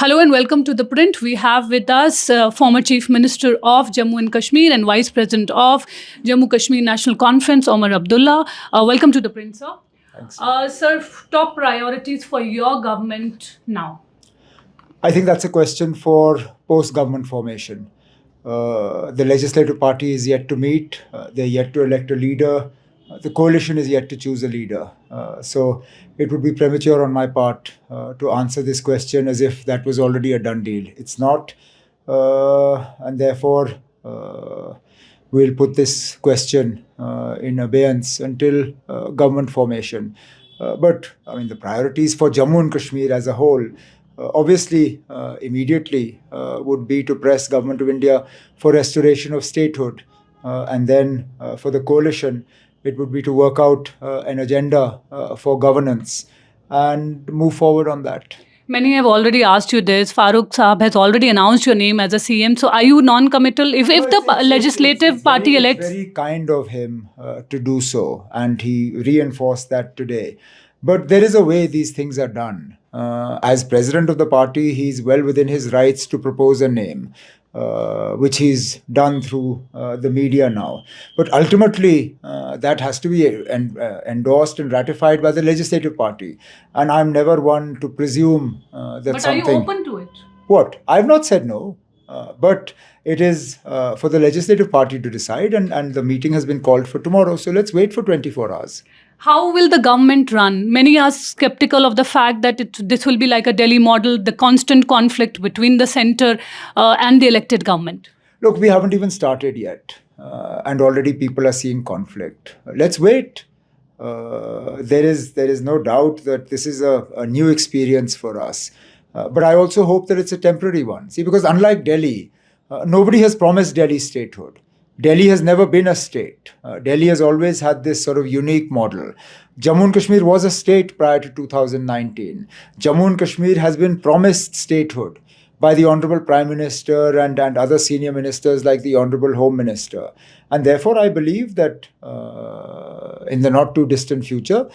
Hello and welcome to ThePrint. We have with us former Chief Minister of Jammu and Kashmir and Vice President of Jammu Kashmir National Conference, Omar Abdullah. Welcome to ThePrint, sir. Thanks. Sir, top priorities for your government now? I think that's a question for post-government formation. The legislative party is yet to meet. They're yet to elect a leader. The coalition is yet to choose a leader. So it would be premature on my part to answer this question as if that was already a done deal. It's not. And therefore, we'll put this question in abeyance until government formation. But I mean, the priorities for Jammu and Kashmir as a whole, obviously, immediately would be to press Government of India for restoration of statehood. And then for the coalition, it would be to work out an agenda for governance and move forward on that. Many have already asked you this. Farooq Saab has already announced your name as a CM. So are you non-committal? If the legislative party elects... It's very kind of him to do so. And he reinforced that today. But there is a way these things are done. As president of the party, he's well within his rights to propose a name, which he's done through the media now. But ultimately, that has to be endorsed and ratified by the legislative party. And I'm never one to presume that but something... But are you open to it? What? I've not said no. But it is for the legislative party to decide, and the meeting has been called for tomorrow. So let's wait for 24 hours. How will the government run? Many are skeptical of the fact that this will be like a Delhi model, the constant conflict between the centre and the elected government. Look, we haven't even started yet, and already people are seeing conflict. Let's wait. There is no doubt that this is a new experience for us. But I also hope that it's a temporary one. See, because unlike Delhi, nobody has promised Delhi statehood. Delhi has never been a state. Delhi has always had this sort of unique model. Jammu and Kashmir was a state prior to 2019. Jammu and Kashmir has been promised statehood by the Honorable Prime Minister and other senior ministers like the Honorable Home Minister. And therefore, I believe that in the not too distant future,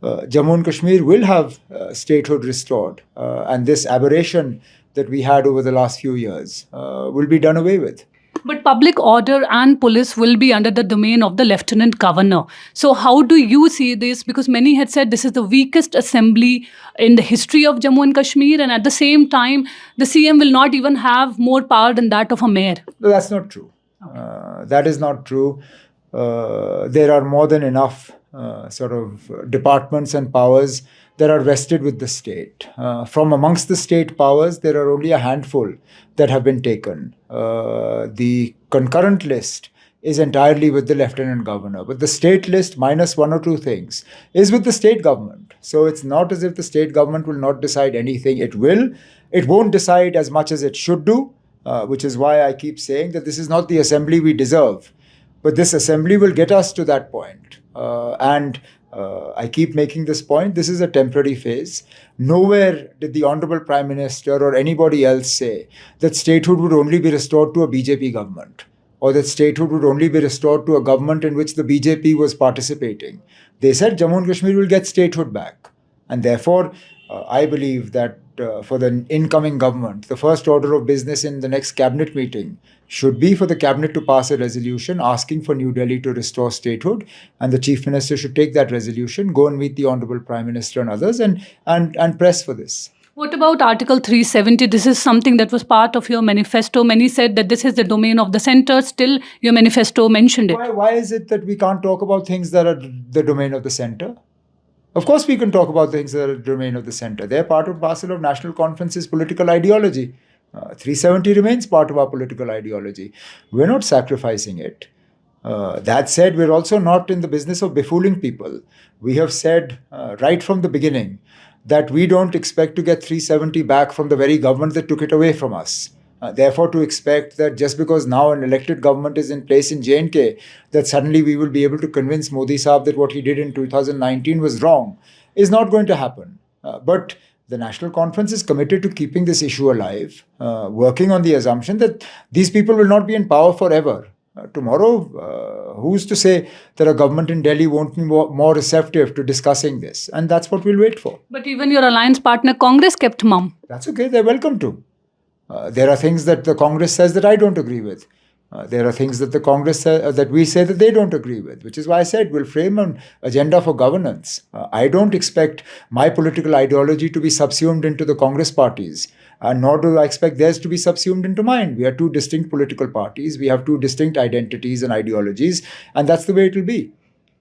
Jammu and Kashmir will have statehood restored. And this aberration that we had over the last few years will be done away with. But public order and police will be under the domain of the Lieutenant Governor. So how do you see this? Because many had said this is the weakest assembly in the history of Jammu and Kashmir. And at the same time, the CM will not even have more power than that of a mayor. No, that's not true. Okay. That is not true. There are more than enough sort of departments and powers that are vested with the state. From amongst the state powers, there are only a handful that have been taken. The concurrent list is entirely with the Lieutenant Governor. But the state list, minus one or two things, is with the state government. So it's not as if the state government will not decide anything. It will. It won't decide as much as it should do, which is why I keep saying that this is not the assembly we deserve. But this assembly will get us to that point. I keep making this point. This is a temporary phase. Nowhere did the Honorable Prime Minister or anybody else say that statehood would only be restored to a BJP government, or that statehood would only be restored to a government in which the BJP was participating. They said Jammu and Kashmir will get statehood back. And therefore, I believe that for the incoming government, the first order of business in the next cabinet meeting should be for the cabinet to pass a resolution asking for New Delhi to restore statehood, and the chief minister should take that resolution, go and meet the Honorable Prime Minister and others and press for this. What about Article 370? This is something that was part of your manifesto. Many said that this is the domain of the centre. Still, your manifesto mentioned it. Why is it that we can't talk about things that are the domain of the centre? Of course, we can talk about things that are the domain of the centre. They're part and parcel of National Conference's political ideology. 370 remains part of our political ideology. We're not sacrificing it. That said, we're also not in the business of befooling people. We have said right from the beginning that we don't expect to get 370 back from the very government that took it away from us. Therefore, to expect that just because now an elected government is in place in J&K, that suddenly we will be able to convince Modi Saab that what he did in 2019 was wrong, is not going to happen. But the National Conference is committed to keeping this issue alive, working on the assumption that these people will not be in power forever. Tomorrow, Who's to say that a government in Delhi won't be more receptive to discussing this? And that's what we'll wait for. But even your alliance partner, Congress, kept mum. That's okay. They're welcome to. There are things that the Congress says that I don't agree with. There are things that the Congress that we say that they don't agree with, which is why I said we'll frame an agenda for governance. I don't expect my political ideology to be subsumed into the Congress parties, nor do I expect theirs to be subsumed into mine. We are two distinct political parties. We have two distinct identities and ideologies, and that's the way it will be.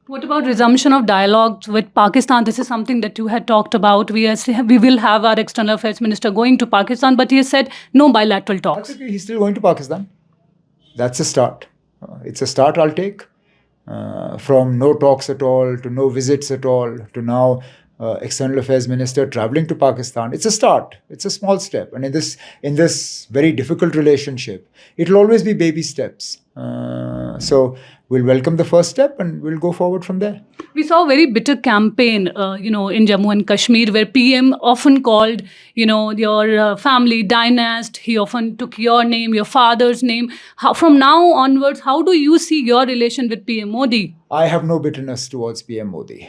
What about resumption of dialogue with Pakistan? This is something that you had talked about. We will have our external affairs minister going to Pakistan, but he has said no bilateral talks. That's okay. He's still going to Pakistan. That's a start. It's a start I'll take. From no talks at all to no visits at all to now external affairs minister traveling to Pakistan. It's a start. It's a small step. And in this very difficult relationship, it'll always be baby steps. So we'll welcome the first step and we'll go forward from there. We saw a very bitter campaign, in Jammu and Kashmir, where PM often called, your family dynast. He often took your name, your father's name. From now onwards, how do you see your relation with PM Modi? I have no bitterness towards PM Modi.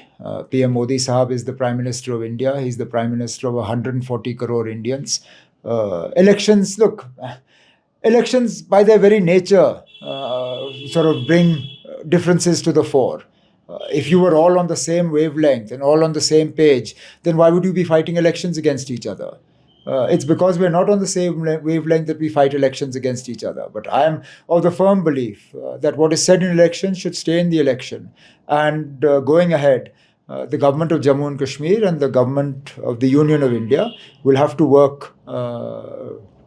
PM Modi Sahab is the Prime Minister of India. He's the Prime Minister of 140 crore Indians. Elections by their very nature sort of bring differences to the fore. If you were all on the same wavelength and all on the same page, then why would you be fighting elections against each other? It's because we're not on the same wavelength that we fight elections against each other. But I am of the firm belief that what is said in elections should stay in the election. And going ahead, the government of Jammu and Kashmir and the government of the Union of India will have to work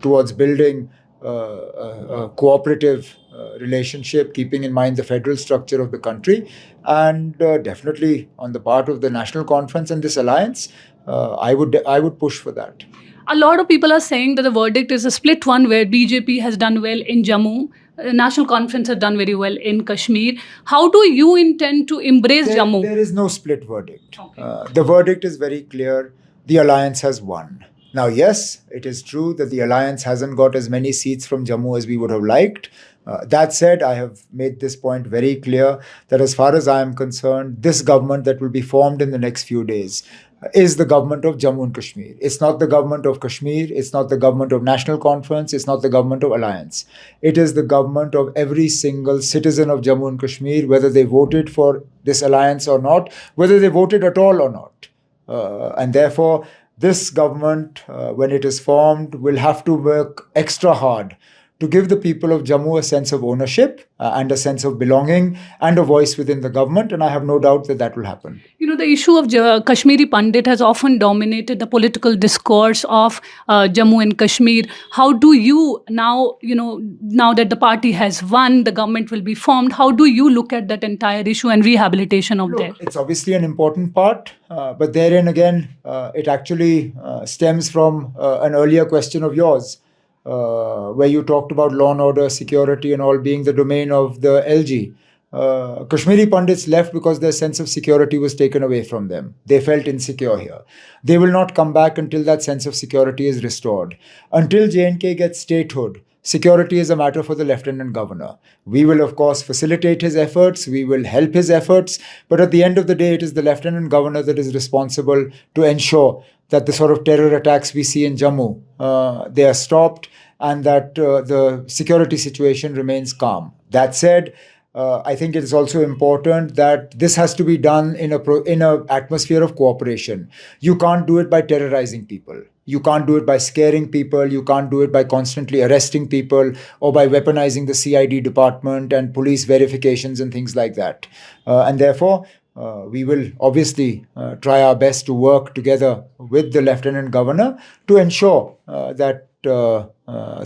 towards building a cooperative relationship, keeping in mind the federal structure of the country. And definitely on the part of the National Conference and this alliance, I would push for that. A lot of people are saying that the verdict is a split one, where BJP has done well in Jammu, National Conference has done very well in Kashmir. How do you intend to embrace Jammu? There is no split verdict. Okay. The verdict is very clear. The alliance has won. Now, yes, it is true that the alliance hasn't got as many seats from Jammu as we would have liked. That said, I have made this point very clear that as far as I am concerned, this government that will be formed in the next few days is the government of Jammu and Kashmir. It's not the government of Kashmir. It's not the government of National Conference. It's not the government of Alliance. It is the government of every single citizen of Jammu and Kashmir, whether they voted for this alliance or not, whether they voted at all or not. And therefore, this government, when it is formed, will have to work extra hard to give the people of Jammu a sense of ownership and a sense of belonging and a voice within the government. And I have no doubt that that will happen. The issue of Kashmiri Pandit has often dominated the political discourse of Jammu and Kashmir. How do you now, now that the party has won, the government will be formed, how do you look at that entire issue and rehabilitation of that? It's obviously an important part, but therein again, it actually stems from an earlier question of yours. Where you talked about law and order, security and all being the domain of the LG. Kashmiri Pandits left because their sense of security was taken away from them. They felt insecure here. They will not come back until that sense of security is restored. Until J&K gets statehood, security is a matter for the Lieutenant Governor. We will, of course, facilitate his efforts. We will help his efforts. But at the end of the day, it is the Lieutenant Governor that is responsible to ensure that the sort of terror attacks we see in Jammu, they are stopped and that the security situation remains calm. That said, I think it is also important that this has to be done in a atmosphere of cooperation. You can't do it by terrorizing people. You can't do it by scaring people. You can't do it by constantly arresting people or by weaponizing the CID department and police verifications and things like that. And therefore, we will obviously try our best to work together with the Lieutenant Governor to ensure that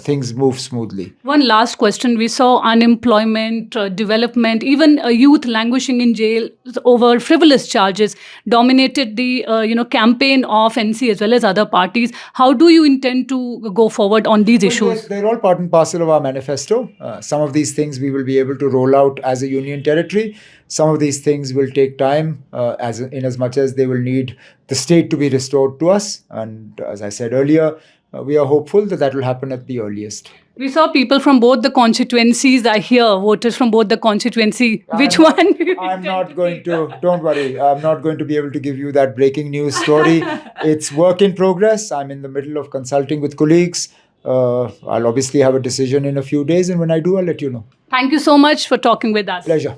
things move smoothly. One last question. We saw unemployment, development, even youth languishing in jail over frivolous charges dominated the campaign of NC as well as other parties. How do you intend to go forward on these issues? They're all part and parcel of our manifesto. Some of these things we will be able to roll out as a union territory. Some of these things will take time, in as much as they will need the state to be restored to us. And as I said earlier, we are hopeful that that will happen at the earliest. We saw people from both the constituencies. I hear voters from both the constituency. Which one? I'm not going to, don't worry, I'm not going to be able to give you that breaking news story. It's work in progress. I'm in the middle of consulting with colleagues. I'll obviously have a decision in a few days, and when I do, I'll let you know. Thank you so much for talking with us. Pleasure.